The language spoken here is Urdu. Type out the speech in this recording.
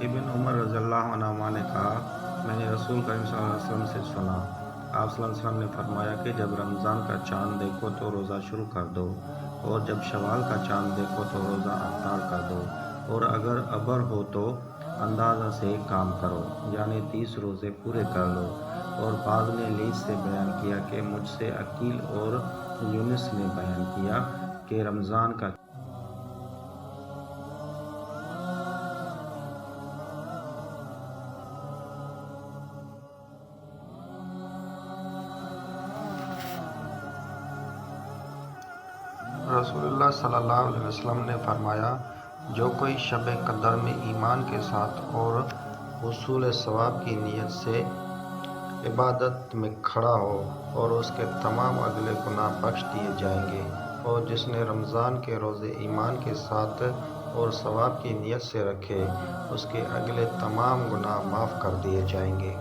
ابن عمر رضی اللہ عنہما نے کہا، میں نے رسول کریم صلی اللہ علیہ وسلم سے سنا، آپ صلی اللہ علیہ وسلم نے فرمایا کہ جب رمضان کا چاند دیکھو تو روزہ شروع کر دو، اور جب شوال کا چاند دیکھو تو روزہ افطار کر دو، اور اگر ابر ہو تو اندازہ سے کام کرو، یعنی 30 روزے پورے کر لو۔ اور بعض نے لیث سے بیان کیا کہ مجھ سے عقیل اور یونس نے بیان کیا کہ رمضان کا رسول اللہ صلی اللہ علیہ وسلم نے فرمایا، جو کوئی شب قدر میں ایمان کے ساتھ اور حصول ثواب کی نیت سے عبادت میں کھڑا ہو اور اس کے تمام اگلے گناہ بخش دیے جائیں گے، اور جس نے رمضان کے روزے ایمان کے ساتھ اور ثواب کی نیت سے رکھے، اس کے اگلے تمام گناہ معاف کر دیے جائیں گے۔